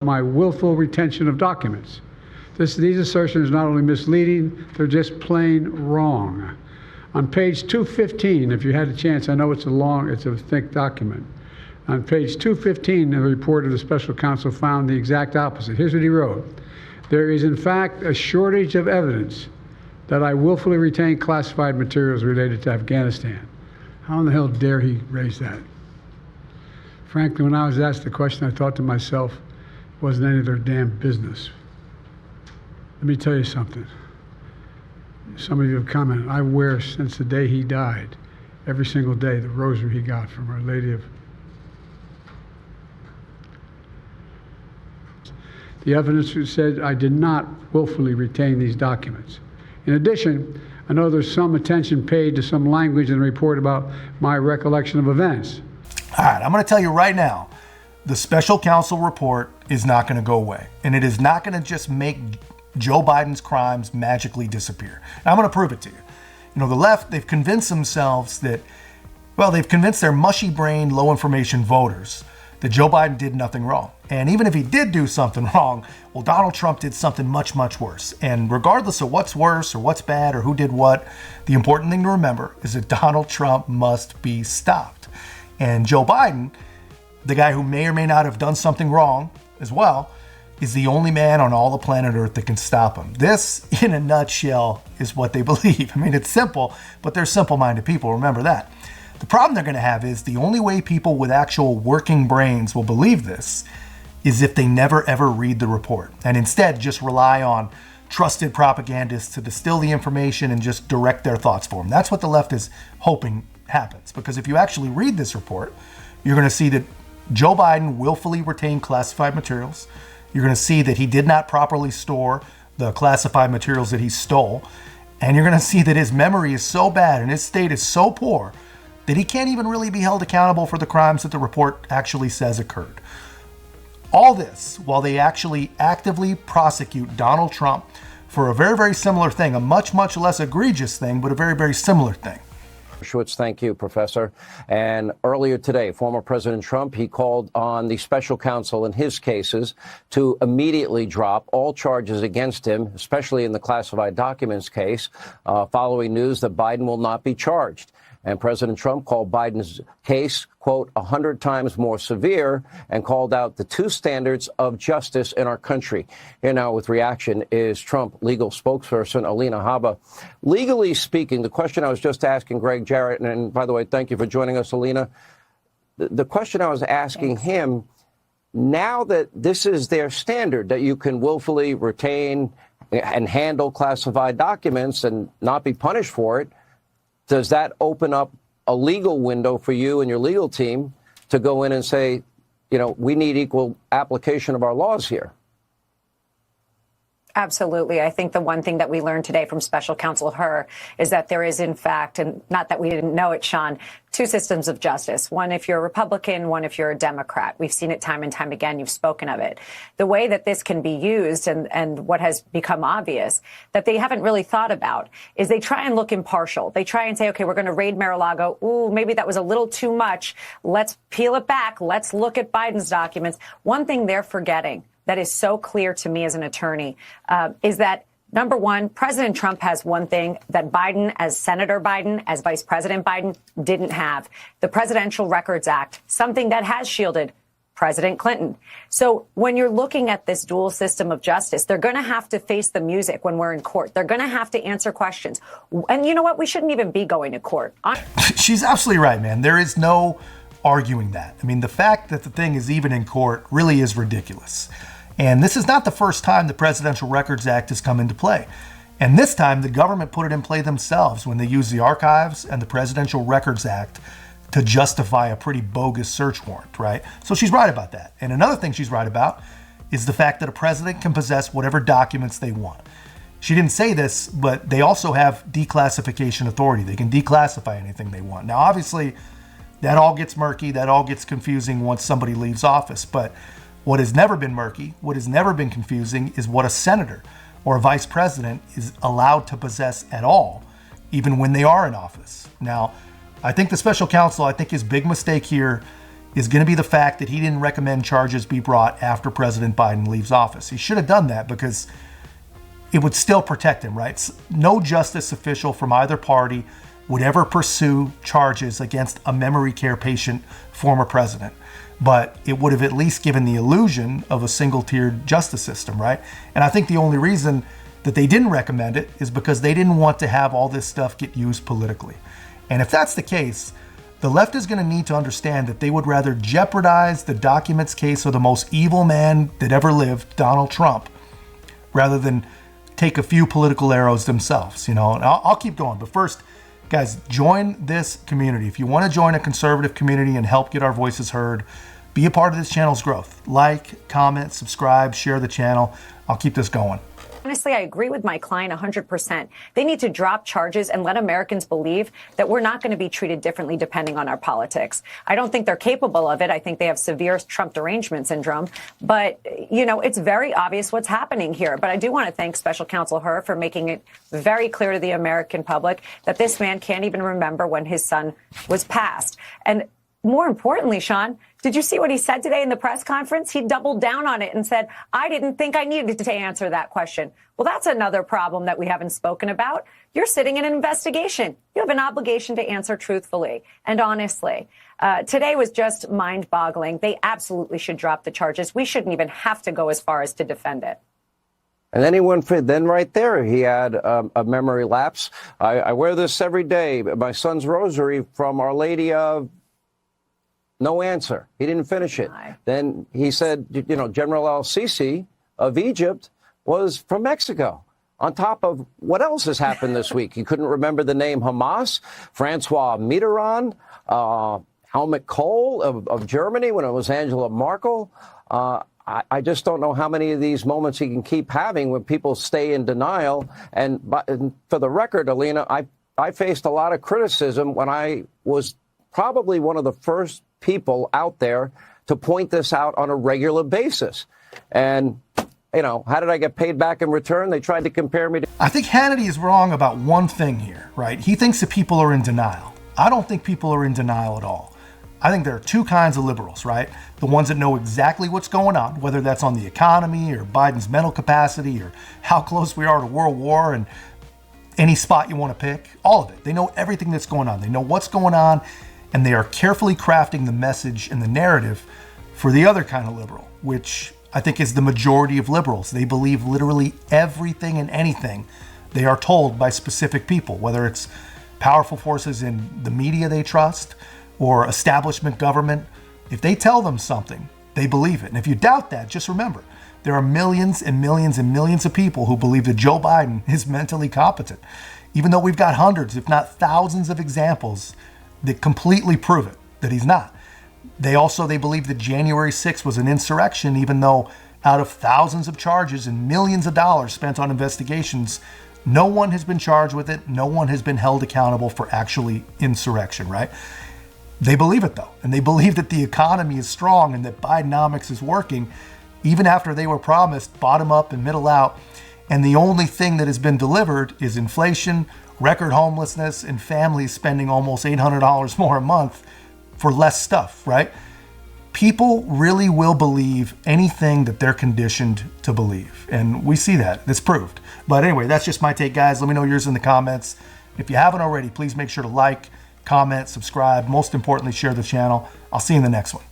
my willful retention of documents. These assertions are not only misleading, they're just plain wrong. On page 215, if you had a chance, I know it's a thick document. On page 215, the report of the special counsel found the exact opposite. Here's what he wrote. There is, in fact, a shortage of evidence that I willfully retained classified materials related to Afghanistan. How in the hell dare he raise that? Frankly, when I was asked the question, I thought to myself, it wasn't any of their damn business. Let me tell you something. Some of you have commented, I wear since the day he died, every single day, the rosary he got from Our Lady of... The evidence said I did not willfully retain these documents. In addition, I know there's some attention paid to some language in the report about my recollection of events. All right, I'm going to tell you right now, the special counsel report is not going to go away. And it is not going to just make Joe Biden's crimes magically disappear. And I'm going to prove it to you. You know, the left, they've convinced themselves that, well, they've convinced their mushy-brained, low-information voters that Joe Biden did nothing wrong. And even if he did do something wrong, well, Donald Trump did something much, much worse. And regardless of what's worse or what's bad or who did what, the important thing to remember is that Donald Trump must be stopped. And Joe Biden, the guy who may or may not have done something wrong as well, is the only man on all the planet Earth that can stop him. This, in a nutshell, is what they believe. I mean, it's simple, but they're simple-minded people. Remember that. The problem they're going to have is the only way people with actual working brains will believe this is if they never ever read the report and instead just rely on trusted propagandists to distill the information and just direct their thoughts for them. That's what the left is hoping happens, because if you actually read this report, you're going to see that Joe Biden willfully retained classified materials. You're going to see that he did not properly store the classified materials that he stole. And you're going to see that his memory is so bad and his state is so poor that he can't even really be held accountable for the crimes that the report actually says occurred. All this while they actually actively prosecute Donald Trump for a very, very similar thing, a much, much less egregious thing, but a very, very similar thing. Schwartz, thank you, Professor. And earlier today, former President Trump, he called on the special counsel in his cases to immediately drop all charges against him, especially in the classified documents case, following news that Biden will not be charged. And President Trump called Biden's case, quote, 100 times more severe, and called out the two standards of justice in our country. Here now with reaction is Trump legal spokesperson Alina Habba. Legally speaking, the question I was just asking Greg Jarrett, and by the way, thank you for joining us, Alina. The question I was asking him, now that this is their standard, that you can willfully retain and handle classified documents and not be punished for it, does that open up a legal window for you and your legal team to go in and say, you know, we need equal application of our laws here? Absolutely. I think the one thing that we learned today from special counsel Hur is that there is, in fact, and not that we didn't know it, Sean, two systems of justice. One if you're a Republican, one if you're a Democrat. We've seen it time and time again. You've spoken of it. The way that this can be used and what has become obvious that they haven't really thought about is they try and look impartial. They try and say, OK, we're going to raid Mar-a-Lago. Ooh, maybe that was a little too much. Let's peel it back. Let's look at Biden's documents. One thing they're forgetting that is so clear to me as an attorney is that, number one, President Trump has one thing that Biden, as Senator Biden, as Vice President Biden, didn't have. The Presidential Records Act, something that has shielded President Clinton. So when you're looking at this dual system of justice, they're going to have to face the music when we're in court. They're going to have to answer questions. And you know what? We shouldn't even be going to court. She's absolutely right, man. There is no arguing that. I mean, the fact that the thing is even in court really is ridiculous. And this is not the first time the Presidential Records Act has come into play. And this time, the government put it in play themselves when they used the Archives and the Presidential Records Act to justify a pretty bogus search warrant, right? So she's right about that. And another thing she's right about is the fact that a president can possess whatever documents they want. She didn't say this, but they also have declassification authority. They can declassify anything they want. Now, obviously, that all gets murky. That all gets confusing once somebody leaves office. But what has never been murky, what has never been confusing is what a senator or a vice president is allowed to possess at all, even when they are in office. Now, I think the special counsel, I think his big mistake here is going to be the fact that he didn't recommend charges be brought after President Biden leaves office. He should have done that because it would still protect him, right? No justice official from either party would ever pursue charges against a memory care patient former president. But it would have at least given the illusion of a single-tiered justice system, right? And I think the only reason that they didn't recommend it is because they didn't want to have all this stuff get used politically. And if that's the case, the left is going to need to understand that they would rather jeopardize the documents case of the most evil man that ever lived, Donald Trump, rather than take a few political arrows themselves, And I'll keep going. But first, guys, join this community. If you want to join a conservative community and help get our voices heard, be a part of this channel's growth. Like, comment, subscribe, share the channel. I'll keep this going. Honestly, I agree with my client 100%. They need to drop charges and let Americans believe that we're not going to be treated differently depending on our politics. I don't think they're capable of it. I think they have severe Trump derangement syndrome. But, it's very obvious what's happening here. But I do want to thank Special Counsel Hur for making it very clear to the American public that this man can't even remember when his son was passed. And more importantly, Sean, did you see what he said today in the press conference? He doubled down on it and said, I didn't think I needed to answer that question. Well, that's another problem that we haven't spoken about. You're sitting in an investigation. You have an obligation to answer truthfully and honestly. Today was just mind-boggling. They absolutely should drop the charges. We shouldn't even have to go as far as to defend it. And then right there, he had a memory lapse. I wear this every day, my son's rosary from Our Lady of... No answer. He didn't finish it. Then he said, General el-Sisi of Egypt was from Mexico. On top of what else has happened this week? He couldn't remember the name Hamas, Francois Mitterrand, Helmut Kohl of Germany when it was Angela Merkel. I just don't know how many of these moments he can keep having when people stay in denial. And for the record, Alina, I faced a lot of criticism when I was probably one of the first people out there to point this out on a regular basis. And, how did I get paid back in return? They tried to compare me to... I think Hannity is wrong about one thing here, right? He thinks that people are in denial. I don't think people are in denial at all. I think there are two kinds of liberals, right? The ones that know exactly what's going on, whether that's on the economy or Biden's mental capacity or how close we are to World War and any spot you want to pick, all of it. They know everything that's going on. They know what's going on, and they are carefully crafting the message and the narrative for the other kind of liberal, which I think is the majority of liberals. They believe literally everything and anything they are told by specific people, whether it's powerful forces in the media they trust or establishment government. If they tell them something, they believe it. And if you doubt that, just remember, there are millions and millions and millions of people who believe that Joe Biden is mentally competent, even though we've got hundreds, if not thousands of examples that completely prove it, that he's not. They believe that January 6th was an insurrection, even though out of thousands of charges and millions of dollars spent on investigations, no one has been charged with it. No one has been held accountable for actually insurrection, right? They believe it, though. And they believe that the economy is strong and that Bidenomics is working, even after they were promised bottom up and middle out. And the only thing that has been delivered is inflation, record homelessness, and families spending almost $800 more a month for less stuff, right? People really will believe anything that they're conditioned to believe. And we see that. It's proved. But anyway, that's just my take, guys. Let me know yours in the comments. If you haven't already, please make sure to like, comment, subscribe. Most importantly, share the channel. I'll see you in the next one.